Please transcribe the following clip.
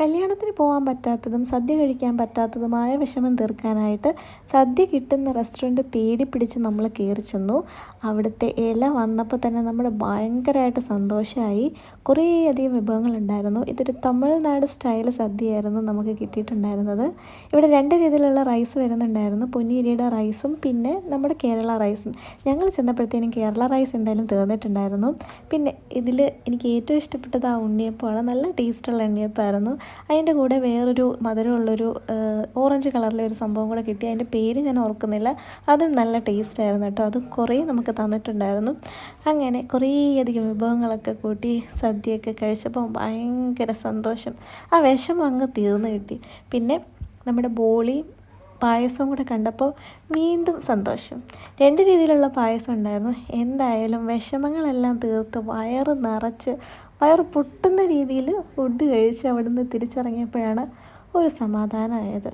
കല്യാണത്തിന് പോകാൻ പറ്റാത്തതും സദ്യ കഴിക്കാൻ പറ്റാത്തതുമായ വിഷമം തീർക്കാനായിട്ട് സദ്യ കിട്ടുന്ന റെസ്റ്റോറൻറ്റ് തേടി പിടിച്ച് നമ്മൾ കയറി ചെന്നു. അവിടുത്തെ ഇല വന്നപ്പോൾ തന്നെ നമ്മൾ ഭയങ്കരമായിട്ട് സന്തോഷമായി. കുറേയധികം വിഭവങ്ങളുണ്ടായിരുന്നു. ഇതൊരു തമിഴ്നാട് സ്റ്റൈൽ സദ്യയായിരുന്നു നമുക്ക് കിട്ടിയിട്ടുണ്ടായിരുന്നത്. ഇവിടെ രണ്ട് രീതിയിലുള്ള റൈസ് വരുന്നുണ്ടായിരുന്നു. പൊന്നിയരിയുടെ റൈസും പിന്നെ നമ്മുടെ കേരള റൈസും. ഞങ്ങൾ ചെന്നപ്പോഴത്തേനും കേരള റൈസ് എന്തായാലും തീർന്നിട്ടുണ്ടായിരുന്നു. പിന്നെ ഇതിൽ എനിക്ക് ഏറ്റവും ഇഷ്ടപ്പെട്ടത് ആ ഉണ്ണിയപ്പമാണ്. നല്ല ടേസ്റ്റുള്ള ഉണ്ണിയപ്പമായിരുന്നു. അതിൻ്റെ കൂടെ വേറൊരു മധുരമുള്ളൊരു ഓറഞ്ച് കളറിലെ ഒരു സംഭവം കൂടെ കിട്ടി. അതിൻ്റെ പേര് ഞാൻ ഓർക്കുന്നില്ല. അതും നല്ല ടേസ്റ്റായിരുന്നു കേട്ടോ. അതും കുറേ നമുക്ക് തന്നിട്ടുണ്ടായിരുന്നു. അങ്ങനെ കുറേയധികം വിഭവങ്ങളൊക്കെ കൂട്ടി സദ്യയൊക്കെ കഴിച്ചപ്പോൾ ഭയങ്കര സന്തോഷം. ആ വിഷമം അങ്ങ് തീർന്നു കിട്ടി. പിന്നെ നമ്മുടെ ബോളിയും പായസവും കൂടെ കണ്ടപ്പോൾ വീണ്ടും സന്തോഷം. രണ്ട് രീതിയിലുള്ള പായസം ഉണ്ടായിരുന്നു. എന്തായാലും വിഷമങ്ങളെല്ലാം തീർത്ത് വയറ് നിറച്ച് വയറ് പൊട്ടുന്ന രീതിയിൽ ഫുഡ് കഴിച്ച് അവിടുന്ന് തിരിച്ചിറങ്ങിയപ്പോഴാണ് ഒരു സമാധാനമായത്.